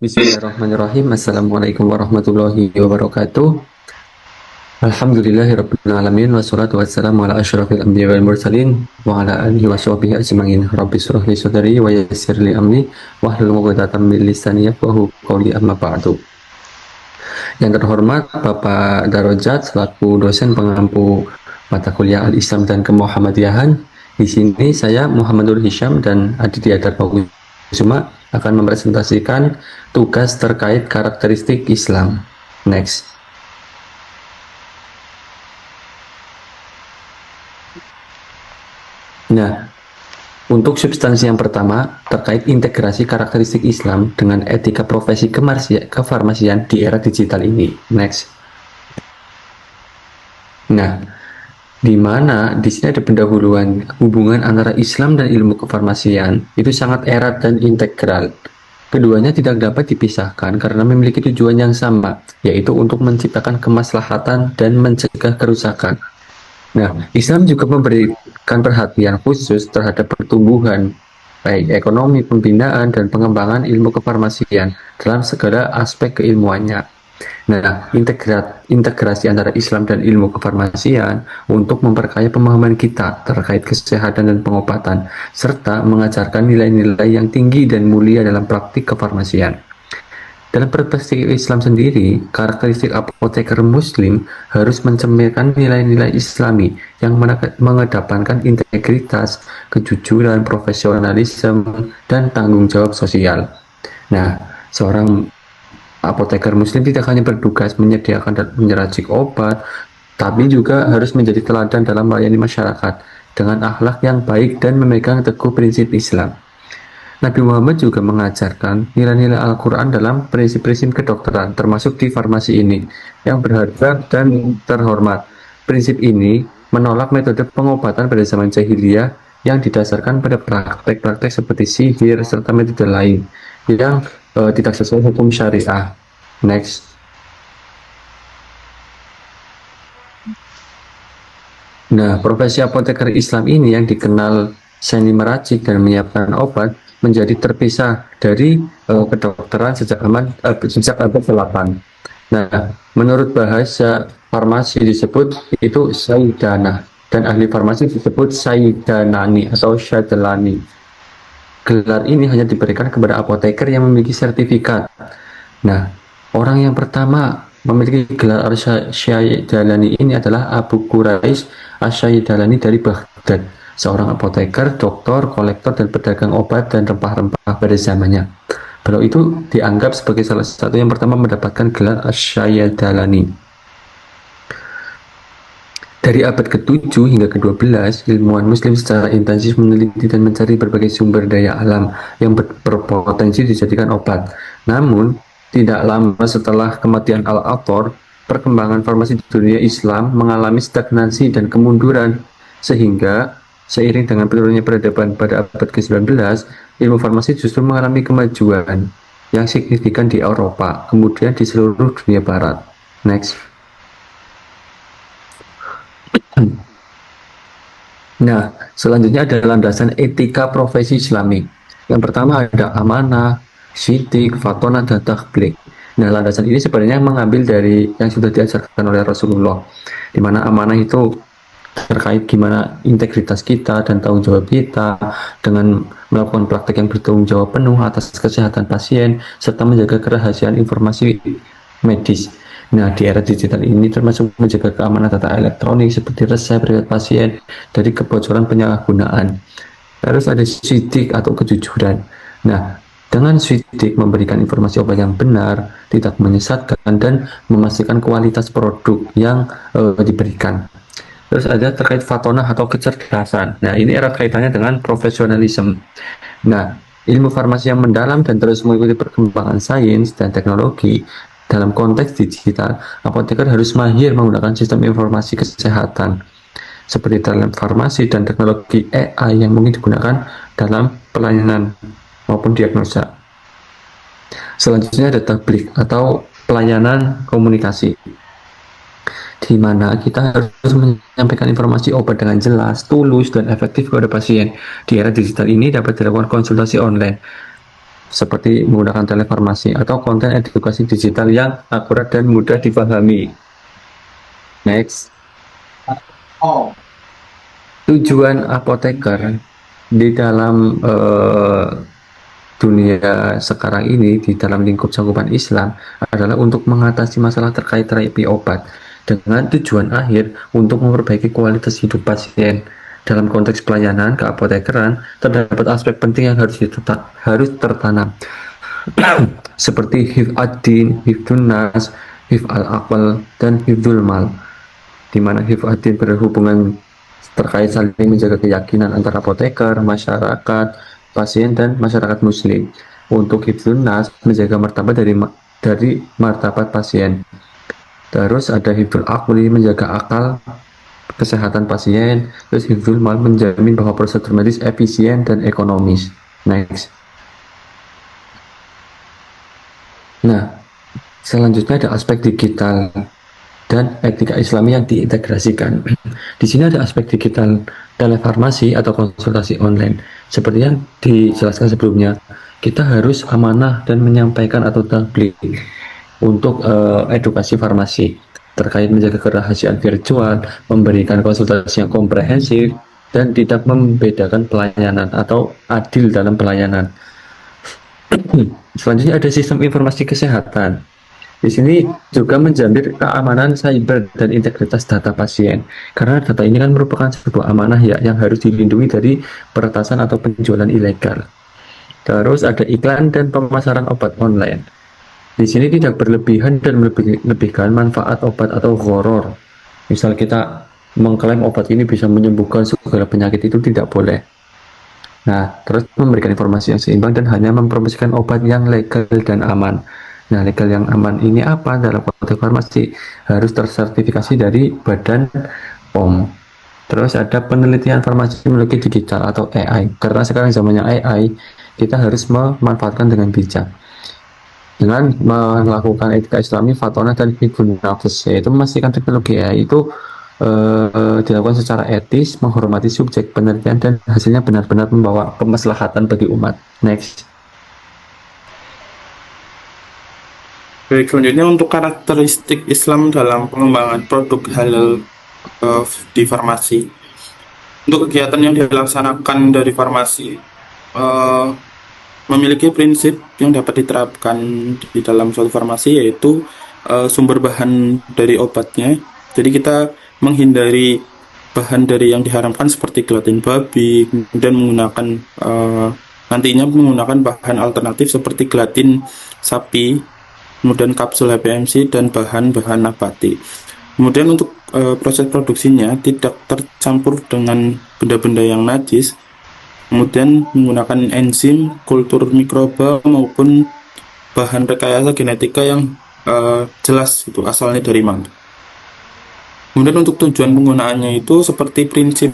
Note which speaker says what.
Speaker 1: Bismillahirrahmanirrahim. Assalamualaikum warahmatullahi wabarakatuh. Alhamdulillahirabbil alamin wassalatu wassalamu ala asyrafil anbiya'i wal mursalin wa ala alihi washabihi ajmain. Rabbi shrah li sadri wa yassir li amri wahlul 'uqdatam min lisani yafqahu qawli amma ba'du. Yang terhormat Bapak Darajat selaku dosen pengampu mata kuliah Al-Islam dan Kemuhammadiyahan. Di sini saya Muhammadur Hisham dan Aditya Darmawisuma akan mempresentasikan tugas terkait karakteristik Islam. Next. Nah, untuk substansi yang pertama terkait integrasi karakteristik Islam dengan etika profesi kefarmasian di era digital ini. Next. Nah, di mana di sini ada pendahuluan hubungan antara Islam dan ilmu kefarmasian itu sangat erat dan integral. Keduanya tidak dapat dipisahkan karena memiliki tujuan yang sama, yaitu untuk menciptakan kemaslahatan dan mencegah kerusakan. Nah, Islam juga memberikan perhatian khusus terhadap pertumbuhan, baik ekonomi, pembinaan, dan pengembangan ilmu kefarmasian dalam segala aspek keilmuannya. Nah, integrasi antara Islam dan ilmu kefarmasian untuk memperkaya pemahaman kita terkait kesehatan dan pengobatan, serta mengajarkan nilai-nilai yang tinggi dan mulia dalam praktik kefarmasian. Dalam perspektif Islam sendiri, karakteristik apoteker Muslim harus mencerminkan nilai-nilai Islami yang mengedepankan integritas, kejujuran, profesionalisme, dan tanggung jawab sosial. Nah, seorang apoteker Muslim tidak hanya bertugas menyediakan dan menyeracik obat, tapi juga harus menjadi teladan dalam melayani masyarakat dengan akhlak yang baik dan memegang teguh prinsip Islam. Nabi Muhammad juga mengajarkan nilai-nilai Al-Quran dalam prinsip-prinsip kedokteran, termasuk di farmasi ini, yang berharga dan terhormat. Prinsip ini menolak metode pengobatan pada zaman jahiliyah yang didasarkan pada praktek-praktek seperti sihir serta metode lain yang tidak sesuai hukum syariah. Next. Nah, profesi apoteker Islam ini yang dikenal seni meracik dan menyiapkan obat menjadi terpisah dari kedokteran sejak abad ke-8. Nah, menurut bahasa farmasi disebut itu sayyidana dan ahli farmasi disebut sayyidanani atau syadlani. Gelar ini hanya diberikan kepada apoteker yang memiliki sertifikat. Nah, orang yang pertama memiliki gelar Asy-Syaidalani ini adalah Abu Quraish Asy-Syaidalani dari Baghdad, seorang apoteker, doktor, kolektor, dan pedagang obat dan rempah-rempah pada zamannya. Beliau itu dianggap sebagai salah satu yang pertama mendapatkan gelar Asy-Syaidalani. Dari abad ke-7 hingga ke-12, ilmuwan muslim secara intensif meneliti dan mencari berbagai sumber daya alam yang berpotensi dijadikan obat. Namun, tidak lama setelah kematian Al-Athor, perkembangan farmasi di dunia Islam mengalami stagnasi dan kemunduran, sehingga seiring dengan penurunnya peradaban pada abad ke-19, ilmu farmasi justru mengalami kemajuan yang signifikan di Eropa, kemudian di seluruh dunia barat. Next. Nah, selanjutnya ada landasan etika profesi Islami. Yang pertama ada amanah, syidik, fatonah, dan takhlik. Nah, landasan ini sebenarnya mengambil dari yang sudah diajarkan oleh Rasulullah, di mana amanah itu terkait gimana integritas kita dan tanggung jawab kita dengan melakukan praktek yang bertanggung jawab penuh atas kesehatan pasien, serta menjaga kerahasiaan informasi medis. Nah, di era digital ini termasuk menjaga keamanan data elektronik seperti resep riwayat pasien dari kebocoran penyalahgunaan. Terus ada sidik atau kejujuran. Nah, dengan sidik memberikan informasi obat yang benar, tidak menyesatkan, dan memastikan kualitas produk yang diberikan. Terus ada terkait fatonah atau kecerdasan. Nah, ini erat kaitannya dengan profesionalisme. Nah, ilmu farmasi yang mendalam dan terus mengikuti perkembangan sains dan teknologi. Dalam konteks digital, apoteker harus mahir menggunakan sistem informasi kesehatan seperti dalam farmasi dan teknologi AI yang mungkin digunakan dalam pelayanan maupun diagnosa. Selanjutnya ada tablik atau pelayanan komunikasi, di mana kita harus menyampaikan informasi obat dengan jelas, tulus, dan efektif kepada pasien. Di era digital ini dapat dilakukan konsultasi online, seperti menggunakan telefarmasi atau konten edukasi digital yang akurat dan mudah dipahami. Next, tujuan apoteker di dalam dunia sekarang ini, di dalam lingkup cakupan Islam, adalah untuk mengatasi masalah terkait terapi obat dengan tujuan akhir untuk memperbaiki kualitas hidup pasien. Dalam konteks pelayanan keapotekeran, terdapat aspek penting yang harus tertanam seperti hifz ad-din, hifdzun nas, hifz al-aql, dan hifdzul mal, di mana hifz ad-din berhubungan terkait saling menjaga keyakinan antara apoteker, masyarakat, pasien, dan masyarakat muslim. Untuk hifdzun nas, menjaga martabat dari martabat pasien. Terus ada hifdzul aqli, menjaga akal kesehatan pasien. Terus hifdzul mal, menjamin bahwa prosedur medis efisien dan ekonomis. Next. Nah, selanjutnya ada aspek digital dan etika Islami yang diintegrasikan. Di sini ada aspek digital telefarmasi atau konsultasi online. Seperti yang dijelaskan sebelumnya, kita harus amanah dan menyampaikan atau tabligh untuk edukasi farmasi terkait menjaga kerahasiaan virtual, memberikan konsultasi yang komprehensif, dan tidak membedakan pelayanan atau adil dalam pelayanan. Selanjutnya ada sistem informasi kesehatan. Di sini juga menjamin keamanan cyber dan integritas data pasien. Karena data ini kan merupakan sebuah amanah ya yang harus dilindungi dari peretasan atau penjualan ilegal. Terus ada iklan dan pemasaran obat online. Di sini tidak berlebihan dan melebihkan manfaat obat atau horor. Misal kita mengklaim obat ini bisa menyembuhkan segala penyakit, itu tidak boleh. Nah, terus memberikan informasi yang seimbang dan hanya mempromosikan obat yang legal dan aman. Nah, legal yang aman ini apa? Dalam konteks farmasi harus tersertifikasi dari Badan POM. Terus ada penelitian farmasi teknologi digital atau AI. Karena sekarang zamannya AI, kita harus memanfaatkan dengan bijak. Dengan melakukan etika Islami, fatona dan hibun nafs, yaitu memastikan teknologi AI itu dilakukan secara etis, menghormati subjek penelitian, dan hasilnya benar-benar membawa kemaslahatan bagi umat. Next.
Speaker 2: Baik, selanjutnya untuk karakteristik Islam dalam pengembangan produk halal di farmasi. Untuk kegiatan yang dilaksanakan dari farmasi memiliki prinsip yang dapat diterapkan di dalam suatu farmasi, yaitu sumber bahan dari obatnya. Jadi kita menghindari bahan dari yang diharamkan seperti gelatin babi, kemudian menggunakan nantinya menggunakan bahan alternatif seperti gelatin sapi, kemudian kapsul HPMC dan bahan-bahan nabati. Kemudian untuk proses produksinya tidak tercampur dengan benda-benda yang najis, kemudian menggunakan enzim, kultur mikroba maupun bahan rekayasa genetika yang jelas itu asalnya dari mana. Kemudian untuk tujuan penggunaannya itu seperti prinsip